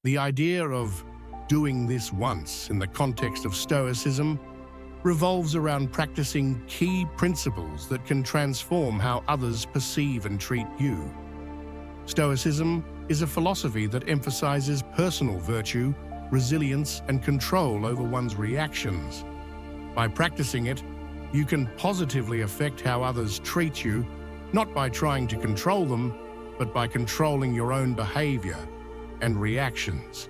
The idea of doing this once in the context of Stoicism revolves around practicing key principles that can transform how others perceive and treat you. Stoicism is a philosophy that emphasizes personal virtue, resilience, and control over one's reactions. By practicing it, you can positively affect how others treat you, not by trying to control them, but by controlling your own behavior and reactions.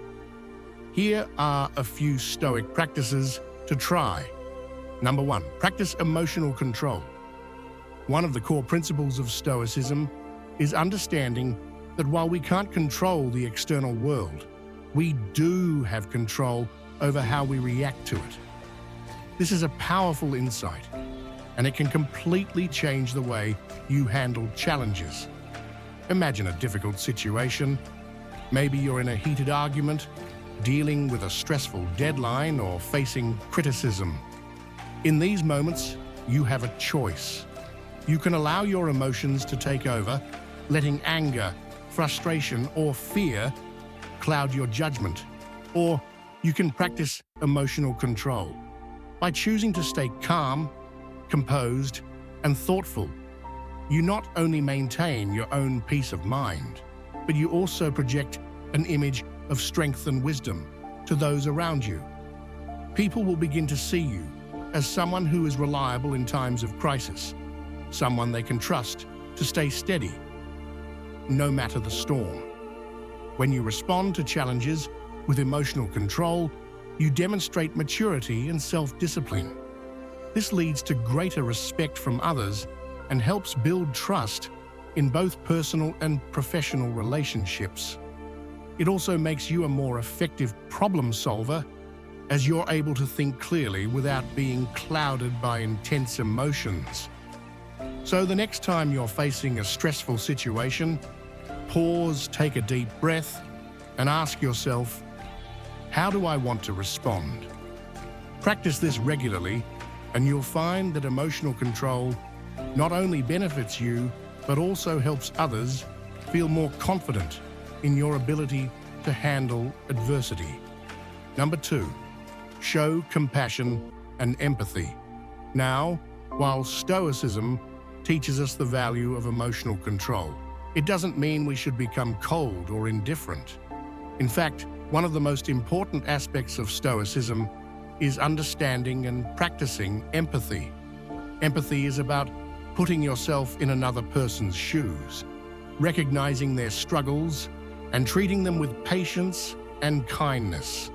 Here are a few Stoic practices to try. Number 1, practice emotional control. One of the core principles of Stoicism is understanding that while we can't control the external world, we do have control over how we react to it. This is a powerful insight, and it can completely change the way you handle challenges. Imagine a difficult situation. Maybe you're in a heated argument, dealing with a stressful deadline, or facing criticism. In these moments, you have a choice. You can allow your emotions to take over, letting anger, frustration, or fear cloud your judgment. Or you can practice emotional control by choosing to stay calm, composed, and thoughtful. You not only maintain your own peace of mind, but you also project an image of strength and wisdom to those around you. People will begin to see you as someone who is reliable in times of crisis, someone they can trust to stay steady, no matter the storm. When you respond to challenges with emotional control, you demonstrate maturity and self-discipline. This leads to greater respect from others and helps build trust in both personal and professional relationships. It also makes you a more effective problem solver, as you're able to think clearly without being clouded by intense emotions. So the next time you're facing a stressful situation, pause, take a deep breath, and ask yourself, how do I want to respond? Practice this regularly, and you'll find that emotional control not only benefits you, but also helps others feel more confident in your ability to handle adversity. Number 2, show compassion and empathy. Now, while Stoicism teaches us the value of emotional control, it doesn't mean we should become cold or indifferent. In fact, one of the most important aspects of Stoicism is understanding and practicing empathy. Empathy is about putting yourself in another person's shoes, recognizing their struggles, and treating them with patience and kindness.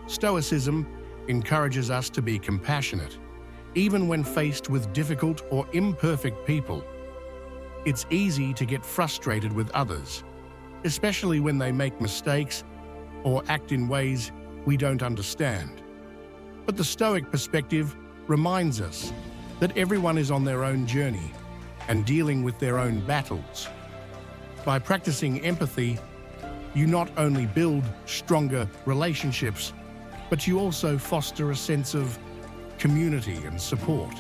Stoicism encourages us to be compassionate, even when faced with difficult or imperfect people. It's easy to get frustrated with others, especially when they make mistakes or act in ways we don't understand. But the Stoic perspective reminds us that everyone is on their own journey and dealing with their own battles. By practicing empathy, you not only build stronger relationships, but you also foster a sense of community and support.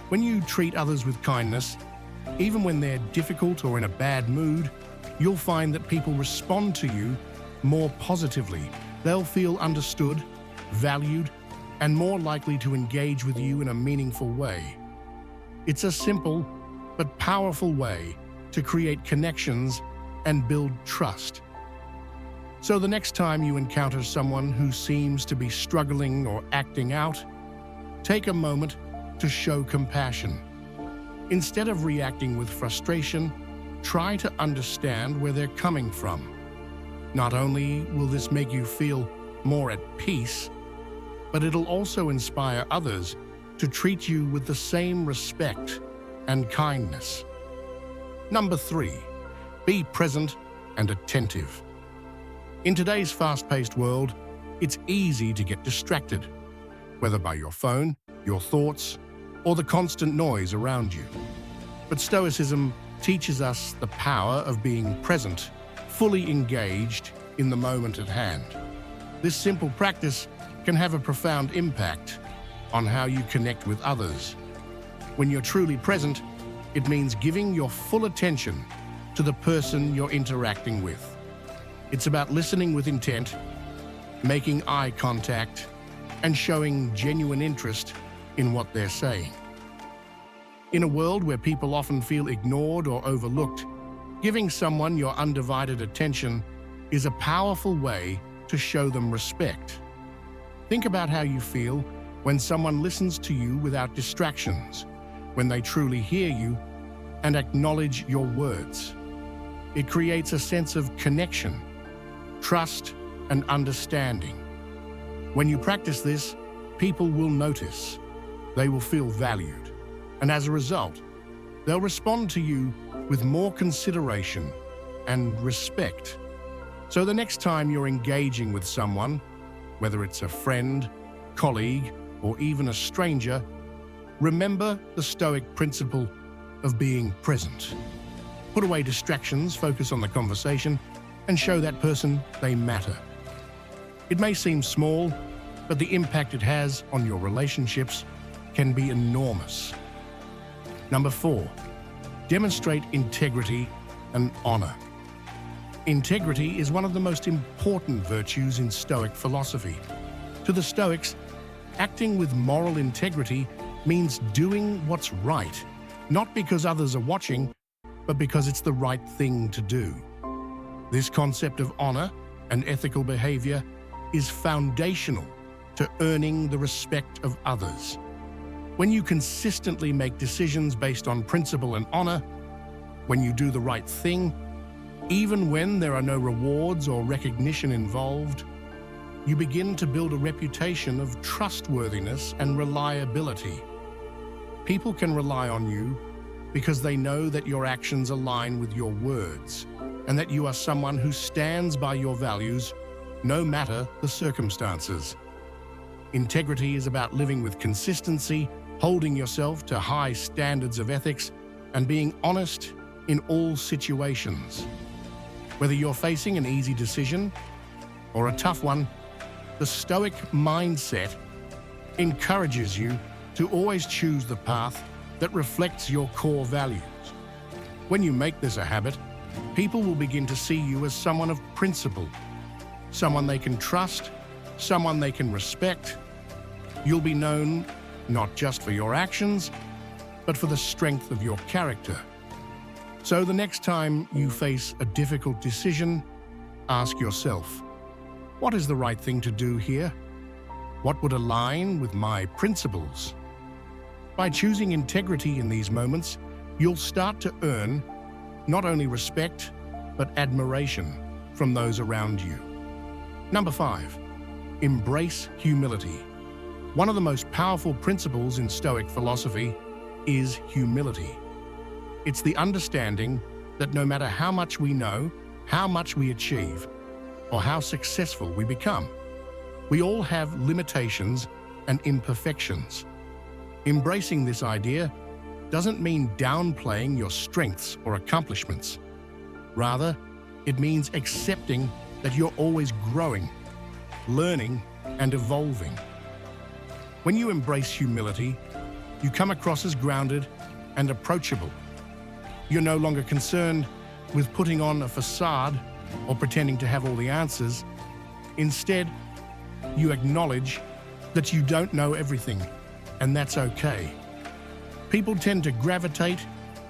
When you treat others with kindness, even when they're difficult or in a bad mood, you'll find that people respond to you more positively. They'll feel understood, valued, and more likely to engage with you in a meaningful way. It's a simple but powerful way to create connections and build trust. So the next time you encounter someone who seems to be struggling or acting out, take a moment to show compassion. Instead of reacting with frustration, try to understand where they're coming from. Not only will this make you feel more at peace, but it'll also inspire others to treat you with the same respect and kindness. Number 3, be present and attentive. In today's fast-paced world, it's easy to get distracted, whether by your phone, your thoughts, or the constant noise around you. But Stoicism teaches us the power of being present, fully engaged in the moment at hand. This simple practice can have a profound impact on how you connect with others. When you're truly present, it means giving your full attention to the person you're interacting with. It's about listening with intent, making eye contact, and showing genuine interest in what they're saying. In a world where people often feel ignored or overlooked, giving someone your undivided attention is a powerful way to show them respect. Think about how you feel when someone listens to you without distractions, when they truly hear you and acknowledge your words. It creates a sense of connection, trust, and understanding. When you practice this, people will notice, they will feel valued, and as a result, they'll respond to you with more consideration and respect. So the next time you're engaging with someone, whether it's a friend, colleague, or even a stranger, remember the Stoic principle of being present. Put away distractions, focus on the conversation, and show that person they matter. It may seem small, but the impact it has on your relationships can be enormous. Number 4, demonstrate integrity and honor. Integrity is one of the most important virtues in Stoic philosophy. To the Stoics, acting with moral integrity means doing what's right, not because others are watching, but because it's the right thing to do. This concept of honor and ethical behavior is foundational to earning the respect of others. When you consistently make decisions based on principle and honor, when you do the right thing, even when there are no rewards or recognition involved, you begin to build a reputation of trustworthiness and reliability. People can rely on you because they know that your actions align with your words and that you are someone who stands by your values no matter the circumstances. Integrity is about living with consistency, holding yourself to high standards of ethics, and being honest in all situations. Whether you're facing an easy decision or a tough one, the Stoic mindset encourages you to always choose the path that reflects your core values. When you make this a habit, people will begin to see you as someone of principle, someone they can trust, someone they can respect. You'll be known not just for your actions, but for the strength of your character. So the next time you face a difficult decision, ask yourself, what is the right thing to do here? What would align with my principles? By choosing integrity in these moments, you'll start to earn not only respect, but admiration from those around you. Number 5, embrace humility. One of the most powerful principles in Stoic philosophy is humility. It's the understanding that no matter how much we know, how much we achieve, or how successful we become, we all have limitations and imperfections. Embracing this idea doesn't mean downplaying your strengths or accomplishments. Rather, it means accepting that you're always growing, learning, and evolving. When you embrace humility, you come across as grounded and approachable. You're no longer concerned with putting on a facade or pretending to have all the answers. Instead, you acknowledge that you don't know everything, and that's okay. People tend to gravitate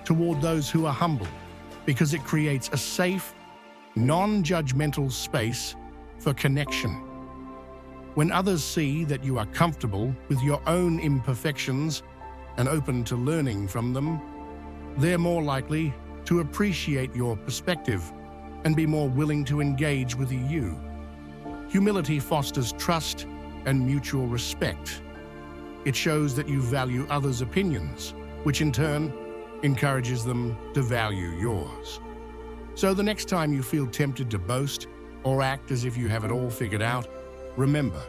toward those who are humble because it creates a safe, non-judgmental space for connection. When others see that you are comfortable with your own imperfections and open to learning from them, they're more likely to appreciate your perspective and be more willing to engage with you. Humility fosters trust and mutual respect. It shows that you value others' opinions, which in turn encourages them to value yours. So the next time you feel tempted to boast or act as if you have it all figured out, remember,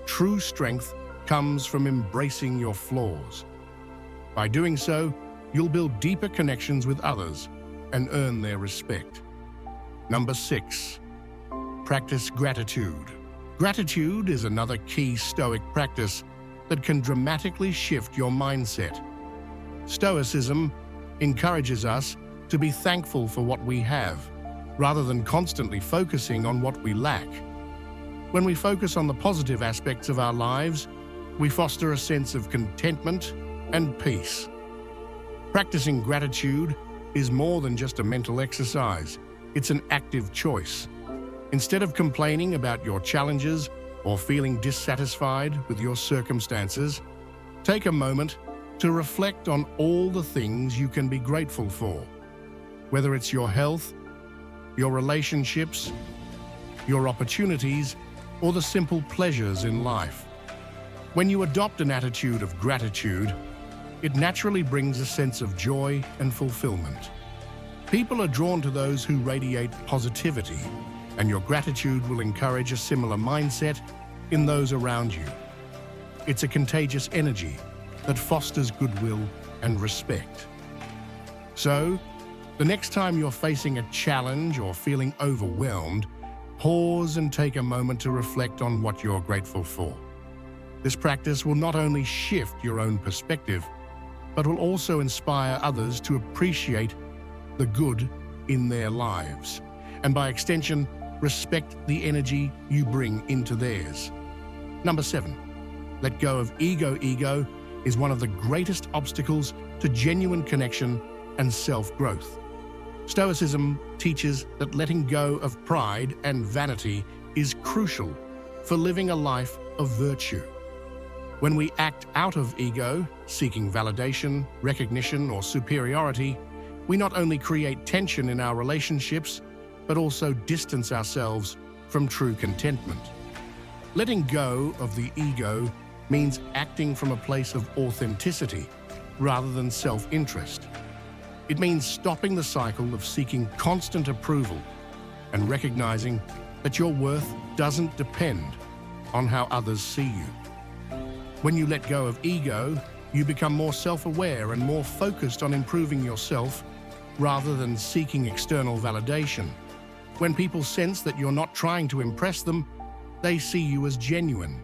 true strength comes from embracing your flaws. By doing so, you'll build deeper connections with others and earn their respect. Number 6, practice gratitude. Gratitude is another key Stoic practice that can dramatically shift your mindset. Stoicism encourages us to be thankful for what we have, rather than constantly focusing on what we lack. When we focus on the positive aspects of our lives, we foster a sense of contentment and peace. Practicing gratitude is more than just a mental exercise. It's an active choice. Instead of complaining about your challenges or feeling dissatisfied with your circumstances, take a moment to reflect on all the things you can be grateful for. Whether it's your health, your relationships, your opportunities, or the simple pleasures in life. When you adopt an attitude of gratitude, it naturally brings a sense of joy and fulfillment. People are drawn to those who radiate positivity, and your gratitude will encourage a similar mindset in those around you. It's a contagious energy that fosters goodwill and respect. So, the next time you're facing a challenge or feeling overwhelmed, pause and take a moment to reflect on what you're grateful for. This practice will not only shift your own perspective, but will also inspire others to appreciate the good in their lives, and by extension, respect the energy you bring into theirs. Number 7, let go of ego. Ego is one of the greatest obstacles to genuine connection and self-growth. Stoicism teaches that letting go of pride and vanity is crucial for living a life of virtue. When we act out of ego, seeking validation, recognition, or superiority, we not only create tension in our relationships, but also distance ourselves from true contentment. Letting go of the ego means acting from a place of authenticity rather than self-interest. It means stopping the cycle of seeking constant approval and recognizing that your worth doesn't depend on how others see you. When you let go of ego, you become more self-aware and more focused on improving yourself rather than seeking external validation. When people sense that you're not trying to impress them, they see you as genuine.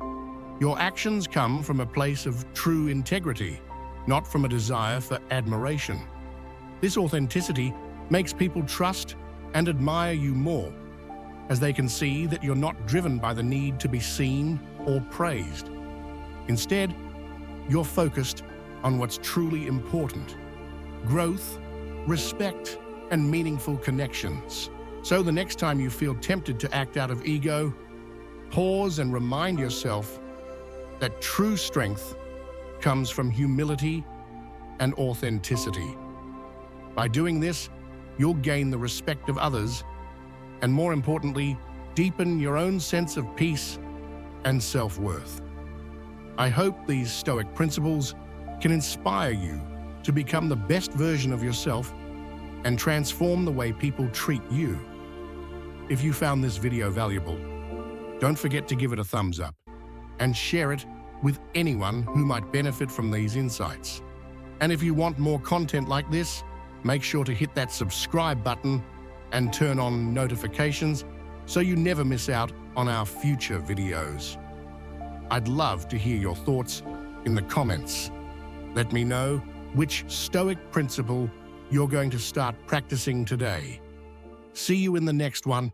Your actions come from a place of true integrity, not from a desire for admiration. This authenticity makes people trust and admire you more, as they can see that you're not driven by the need to be seen or praised. Instead, you're focused on what's truly important: growth, respect, and meaningful connections. So the next time you feel tempted to act out of ego, pause and remind yourself that true strength comes from humility and authenticity. By doing this, you'll gain the respect of others and, more importantly, deepen your own sense of peace and self-worth. I hope these Stoic principles can inspire you to become the best version of yourself and transform the way people treat you. If you found this video valuable, don't forget to give it a thumbs up and share it with anyone who might benefit from these insights. And if you want more content like this, make sure to hit that subscribe button and turn on notifications so you never miss out on our future videos. I'd love to hear your thoughts in the comments. Let me know which Stoic principle you're going to start practicing today. See you in the next one.